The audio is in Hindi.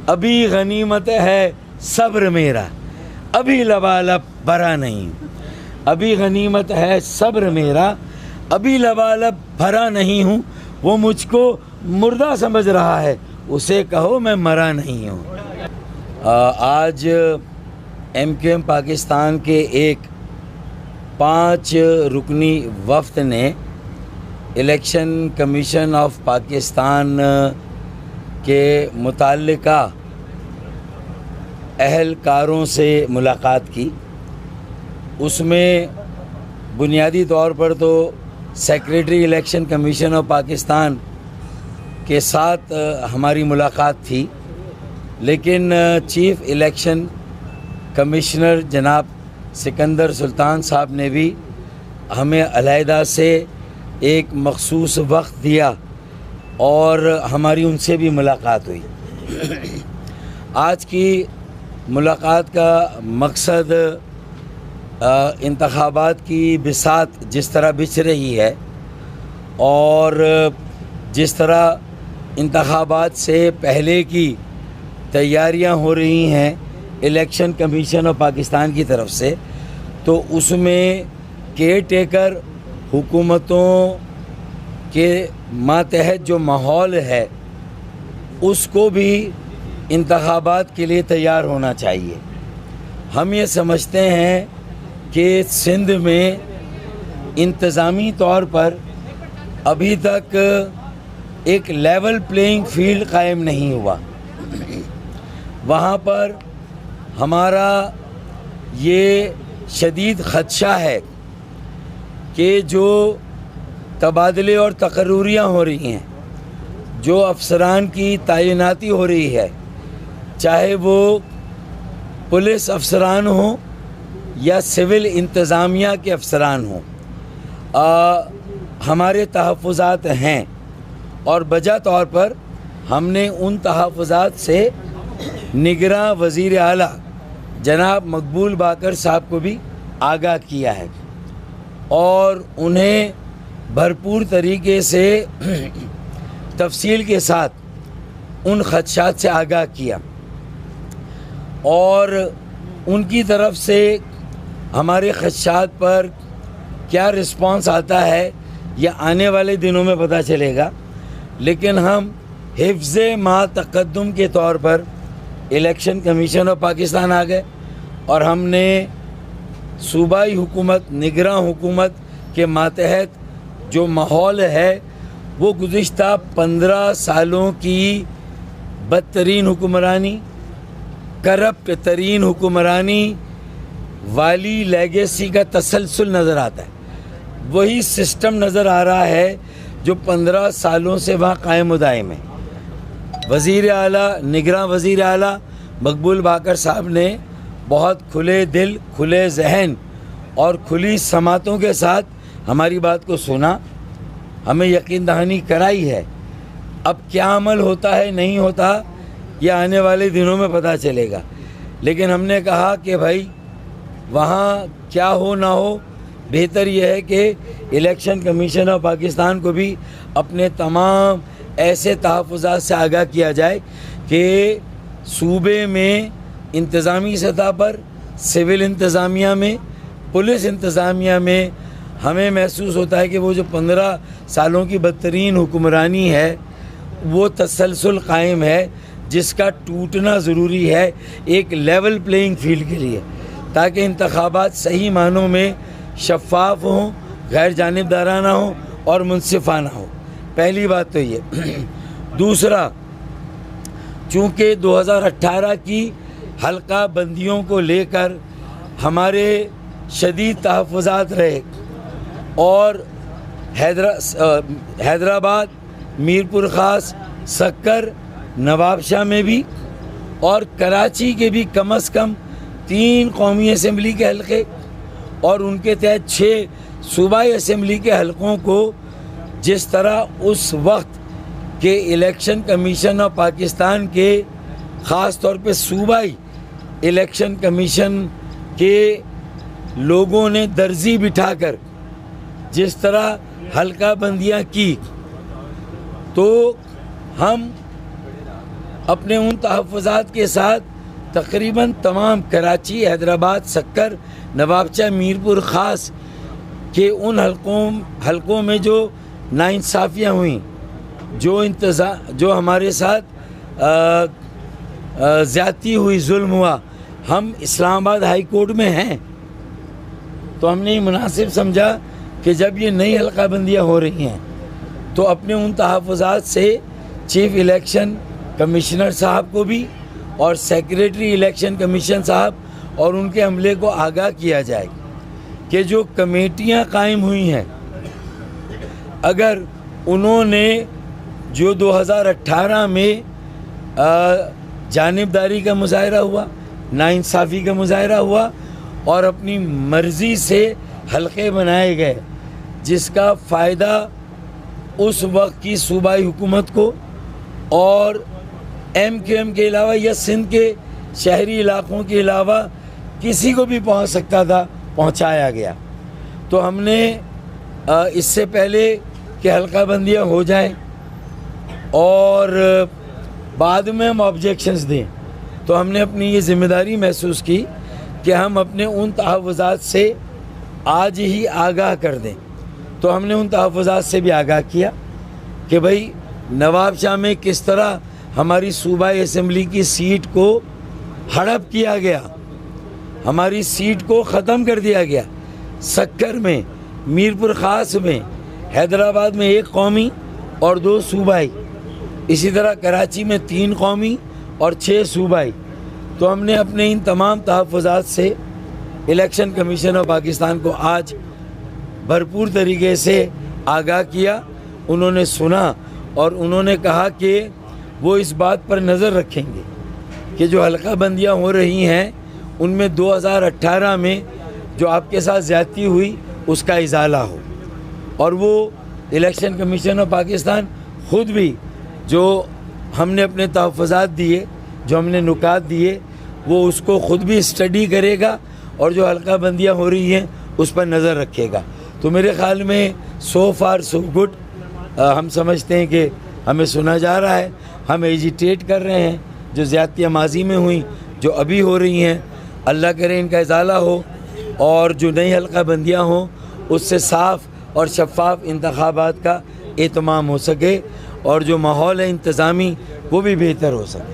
अभी गनीमत है सब्र मेरा, अभी लबालब भरा नहीं। अभी गनीमत है सब्र मेरा, अभी लबालब भरा नहीं हूँ। वो मुझको मुर्दा समझ रहा है, उसे कहो मैं मरा नहीं हूँ। आज MQM पाकिस्तान के एक 5 रुकनी वफ़द ने इलेक्शन कमीशन ऑफ पाकिस्तान के मुताल्लिका अहलकारों से मुलाकात की। उसमें बुनियादी तौर पर तो secretary election commission of Pakistan के साथ हमारी मुलाकात थी, लेकिन चीफ़ इलेक्शन कमिश्नर जनाब सिकंदर सुल्तान साहब ने भी हमें अलहदा से एक मखसूस वक्त दिया और हमारी उनसे भी मुलाकात हुई। आज की मुलाकात का मकसद इंतखाबात की बिसात जिस तरह बिछ रही है और जिस तरह इंतखाबात से पहले की तैयारियां हो रही हैं इलेक्शन कमीशन ऑफ पाकिस्तान की तरफ से, तो उसमें केयर टेकर हुकूमतों के मातहत जो माहौल है उसको भी इंतखाबात के लिए तैयार होना चाहिए। हम ये समझते हैं कि सिंध में इंतज़ामी तौर पर अभी तक एक लेवल प्लेइंग फील्ड कायम नहीं हुआ। वहाँ पर हमारा ये शदीद ख़दशा है कि जो तबादले और तकर्रुरियाँ हो रही हैं, जो अफसरान की तैनाती हो रही है, चाहे वो पुलिस अफसरान हों या सिविल इंतज़ामिया के अफसरान हों, हमारे तहफ़्फ़ुज़ात हैं और बजा तौर पर हमने उन तहफ़्फ़ुज़ात से निगरां वज़ीर आला जनाब मकबूल बाकर साहब को भी आगाह किया है और उन्हें भरपूर तरीके से तफसील के साथ उन ख़दशात से आगाह किया और उनकी तरफ से हमारे ख़दशात पर क्या रिस्पांस आता है यह आने वाले दिनों में पता चलेगा। लेकिन हम हिफ्ज़े मा तक़द्दुम के तौर पर इलेक्शन कमीशन ऑफ पाकिस्तान आ गए और हमने सूबाई हुकूमत, निगरां हुकूमत के मातहत जो माहौल है वो गुज़िश्ता 15 सालों की बदतरीन हुक्मरानी, करप्ट तरीन हुक्मरानी वाली लेगेसी का तसलसल नज़र आता है। वही सिस्टम नज़र आ रहा है जो 15 सालों से वहाँ कायम दायम है। वज़ीर आला, निगरां वज़ीर आला मकबूल बाकर साहब ने बहुत खुले दिल, खुले जहन और खुली समातों के साथ हमारी बात को सुना, हमें यकीन दहानी कराई है। अब क्या अमल होता है नहीं होता यह आने वाले दिनों में पता चलेगा। लेकिन हमने कहा कि भाई वहाँ क्या हो ना हो, बेहतर यह है कि इलेक्शन कमीशन ऑफ पाकिस्तान को भी अपने तमाम ऐसे तहफ़्फ़ुज़ात से आगाह किया जाए कि सूबे में इंतज़ामी सतह पर, सिविल इंतज़ामिया में, पुलिस इंतज़ामिया में हमें महसूस होता है कि वो जो 15 सालों की बदतरीन हुक्मरानी है वो तसलसल कायम है, जिसका टूटना ज़रूरी है एक लेवल प्लेइंग फील्ड के लिए, ताकि इंतखाबात सही मानों में शफ़ाफ़ हों, गैर जानिबदाराना हों और मुनसिफ़ाना हो। पहली बात तो ये। दूसरा, चूँकि 2018 की हल्का बंदियों को लेकर हमारे शदीद तहफ़्फ़ुज़ात रहे और हैदराबाद, मीरपुर ख़ास, सक्कर, नवाबशाह में भी और कराची के भी कम से कम 3 कौमी असम्बली के हलक़े और उनके तहत 6 सूबाई असम्बली के हलक़ों को जिस तरह उस वक्त के इलेक्शन कमीशन ऑफ पाकिस्तान के ख़ास तौर पे सूबाई इलेक्शन कमीशन के लोगों ने दर्जी बिठाकर जिस तरह हल्का बंदियाँ की, तो हम अपने उन तहफ़्फ़ुज़ात के साथ तकरीबन तमाम कराची, हैदराबाद, सक्कर, नवाबशाह, मीरपुर ख़ास के उन हलकों में जो नाइंसाफ़ियाँ हुई, जो हमारे साथ ज़्यादती हुई, जुल्म हुआ, हम इस्लामाबाद हाई कोर्ट में हैं, तो हमने ये मुनासिब समझा कि जब ये नई हल्काबंदियाँ हो रही हैं तो अपने उन तहफ़्फ़ुज़ात से चीफ़ इलेक्शन कमिश्नर साहब को भी और सेक्रेटरी इलेक्शन कमीशन साहब और उनके अमले को आगाह किया जाए कि जो कमेटियां कायम हुई हैं, अगर उन्होंने जो 2018 में जानिबदारी का मुज़ाहरा हुआ, नाइंसाफ़ी का मुज़ाहरा हुआ और अपनी मर्ज़ी से हलक़े बनाए गए, जिसका फ़ायदा उस वक्त की सूबाई हुकूमत को और MQM के अलावा या सिंध के शहरी इलाक़ों के अलावा किसी को भी पहुंच सकता था, पहुंचाया गया। तो हमने इससे पहले कि हल्काबंदियाँ हो जाएं और बाद में हम ऑब्जेक्शंस दें, तो हमने अपनी ये ज़िम्मेदारी महसूस की कि हम अपने उन तहफ़्फ़ुज़ात से आज ही आगाह कर दें। तो हमने उन तहफ़्फ़ुज़ात से भी आगाह किया कि भाई नवाबशाह में किस तरह हमारी सूबाई असम्बली की सीट को हड़प किया गया, हमारी सीट को ख़त्म कर दिया गया। सक्कर में, मीरपुर ख़ास में, हैदराबाद में 1 कौमी और 2 सूबाई, इसी तरह कराची में 3 कौमी और 6 सूबाई। तो हमने अपने इन तमाम तहफ़्फ़ुज़ात से इलेक्शन कमीशन ऑफ पाकिस्तान को आज भरपूर तरीके से आगाह किया। उन्होंने सुना और उन्होंने कहा कि वो इस बात पर नज़र रखेंगे कि जो हल्काबंदियाँ हो रही हैं उनमें 2018 में जो आपके साथ ज़्यादती हुई उसका इज़ाला हो। और वो इलेक्शन कमीशन ऑफ पाकिस्तान ख़ुद भी जो हमने अपने तहफ़्फ़ुज़ात दिए, जो हमने नुकात दिए, वो उसको ख़ुद भी स्टडी करेगा और जो हल्काबंदियाँ हो रही हैं उस पर नज़र रखेगा। तो मेरे ख़्याल में सो फार सो गुड। हम समझते हैं कि हमें सुना जा रहा है, हम एजिटेट कर रहे हैं। जो ज़्यादतियाँ माजी में हुई, जो अभी हो रही हैं, अल्लाह करे इनका इज़ाला हो और जो नई हल्काबंदियाँ हों उससे साफ़ और शफ़ाफ़ इंतख़ाबात का एहतमाम हो सके और जो माहौल है इंतज़ामी वो भी बेहतर हो सके।